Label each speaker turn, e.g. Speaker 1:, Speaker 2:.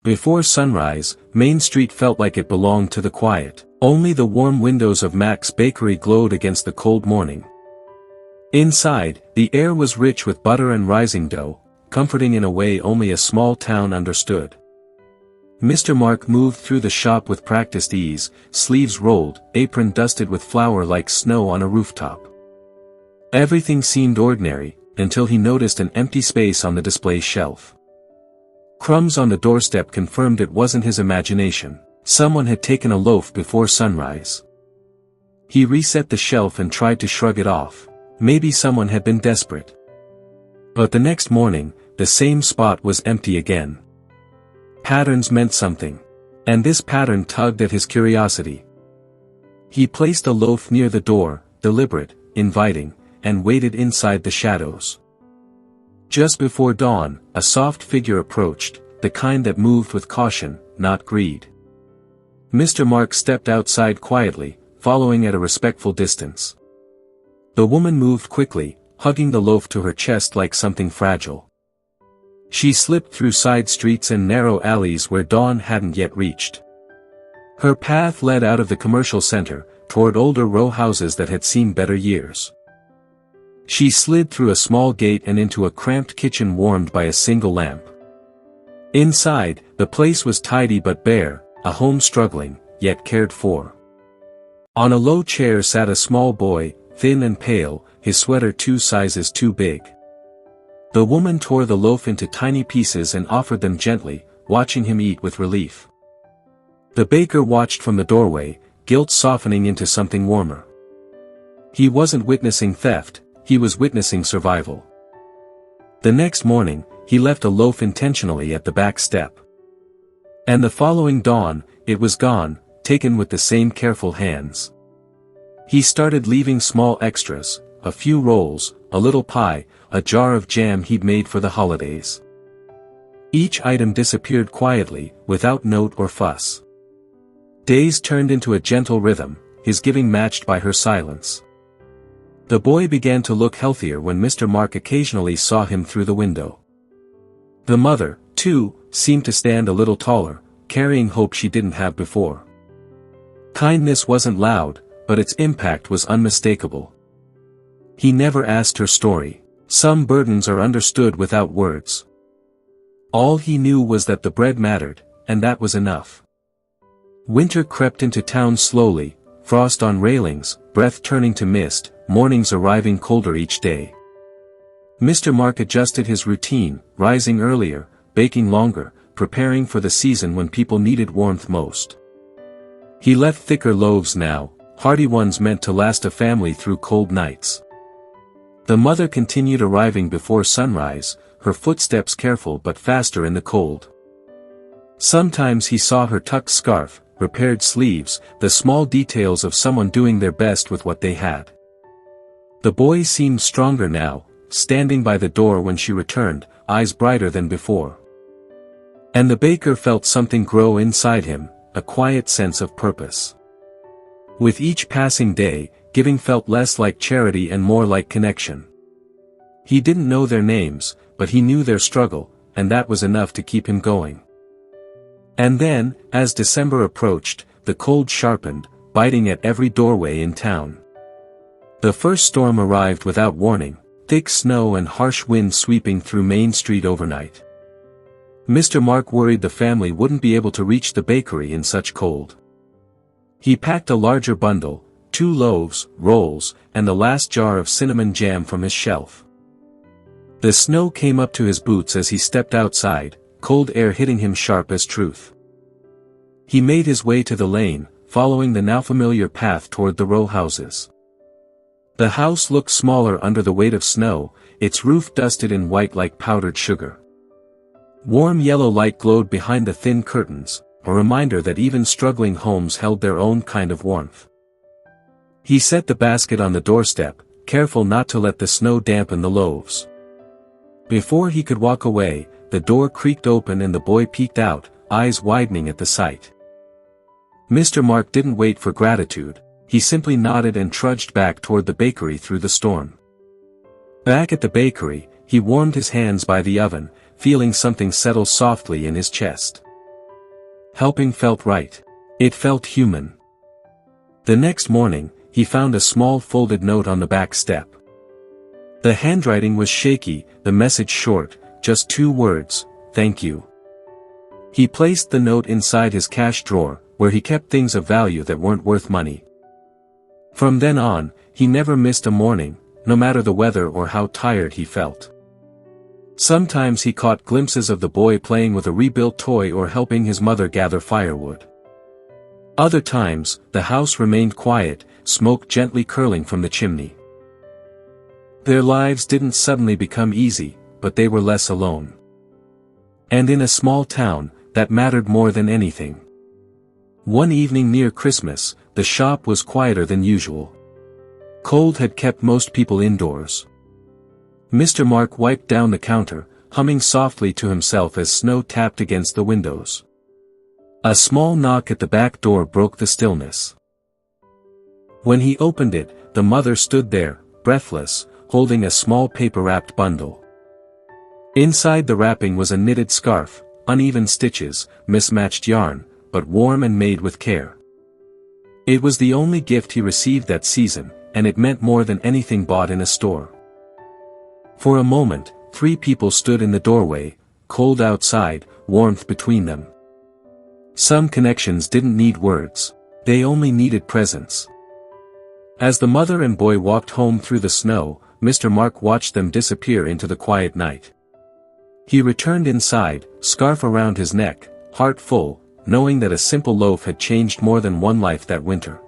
Speaker 1: Before sunrise, Main Street felt like it belonged to the quiet. Only the warm windows of Mac's bakery glowed against the cold morning. Inside, the air was rich with butter and rising dough, comforting in a way only a small town understood. Mr. Mark moved through the shop with practiced ease, sleeves rolled, apron dusted with flour like snow on a rooftop. Everything seemed ordinary, until he noticed an empty space on the display shelf. Crumbs on the doorstep confirmed it wasn't his imagination. Someone had taken a loaf before sunrise. He reset the shelf and tried to shrug it off. Maybe someone had been desperate. But the next morning, the same spot was empty again. Patterns meant something. And this pattern tugged at his curiosity. He placed a loaf near the door, deliberate, inviting, and waited inside the shadows. Just before dawn, a soft figure approached, the kind that moved with caution, not greed. Mr. Mark stepped outside quietly, following at a respectful distance. The woman moved quickly, hugging the loaf to her chest like something fragile. She slipped through side streets and narrow alleys where dawn hadn't yet reached. Her path led out of the commercial center, toward older row houses that had seen better years. She slid through a small gate and into a cramped kitchen warmed by a single lamp. Inside, the place was tidy but bare, a home struggling, yet cared for. On a low chair sat a small boy, thin and pale, his sweater 2 sizes too big. The woman tore the loaf into tiny pieces and offered them gently, watching him eat with relief. The baker watched from the doorway, guilt softening into something warmer. He wasn't witnessing theft, he was witnessing survival. The next morning, he left a loaf intentionally at the back step. And the following dawn, it was gone, taken with the same careful hands. He started leaving small extras, a few rolls, a little pie, a jar of jam he'd made for the holidays. Each item disappeared quietly, without note or fuss. Days turned into a gentle rhythm, his giving matched by her silence. The boy began to look healthier when Mr. Mark occasionally saw him through the window. The mother, too, seemed to stand a little taller, carrying hope she didn't have before. Kindness wasn't loud, but its impact was unmistakable. He never asked her story. Some burdens are understood without words. All he knew was that the bread mattered, and that was enough. Winter crept into town slowly, frost on railings, breath turning to mist, mornings arriving colder each day. Mr. Mark adjusted his routine, rising earlier, baking longer, preparing for the season when people needed warmth most. He left thicker loaves now, hearty ones meant to last a family through cold nights. The mother continued arriving before sunrise, her footsteps careful but faster in the cold. Sometimes he saw her tucked scarf, repaired sleeves, the small details of someone doing their best with what they had. The boy seemed stronger now, standing by the door when she returned, eyes brighter than before. And the baker felt something grow inside him, a quiet sense of purpose. With each passing day, giving felt less like charity and more like connection. He didn't know their names, but he knew their struggle, and that was enough to keep him going. And then, as December approached, the cold sharpened, biting at every doorway in town. The first storm arrived without warning, thick snow and harsh wind sweeping through Main Street overnight. Mr. Mark worried the family wouldn't be able to reach the bakery in such cold. He packed a larger bundle, 2 loaves, rolls, and the last jar of cinnamon jam from his shelf. The snow came up to his boots as he stepped outside, cold air hitting him sharp as truth. He made his way to the lane, following the now familiar path toward the row houses. The house looked smaller under the weight of snow, its roof dusted in white like powdered sugar. Warm yellow light glowed behind the thin curtains, a reminder that even struggling homes held their own kind of warmth. He set the basket on the doorstep, careful not to let the snow dampen the loaves. Before he could walk away, the door creaked open and the boy peeked out, eyes widening at the sight. Mr. Mark didn't wait for gratitude, he simply nodded and trudged back toward the bakery through the storm. Back at the bakery, he warmed his hands by the oven, feeling something settle softly in his chest. Helping felt right. It felt human. The next morning, he found a small folded note on the back step. The handwriting was shaky, the message short, just 2 words, "Thank you." He placed the note inside his cash drawer, where he kept things of value that weren't worth money. From then on, he never missed a morning, no matter the weather or how tired he felt. Sometimes he caught glimpses of the boy playing with a rebuilt toy or helping his mother gather firewood. Other times, the house remained quiet, smoke gently curling from the chimney. Their lives didn't suddenly become easy, but they were less alone. And in a small town, that mattered more than anything. One evening near Christmas, the shop was quieter than usual. Cold had kept most people indoors. Mr. Mark wiped down the counter, humming softly to himself as snow tapped against the windows. A small knock at the back door broke the stillness. When he opened it, the mother stood there, breathless, holding a small paper-wrapped bundle. Inside the wrapping was a knitted scarf, uneven stitches, mismatched yarn, but warm and made with care. It was the only gift he received that season, and it meant more than anything bought in a store. For a moment, 3 people stood in the doorway, cold outside, warmth between them. Some connections didn't need words, they only needed presence. As the mother and boy walked home through the snow, Mr. Mark watched them disappear into the quiet night. He returned inside, scarf around his neck, heart full, knowing that a simple loaf had changed more than one life that winter.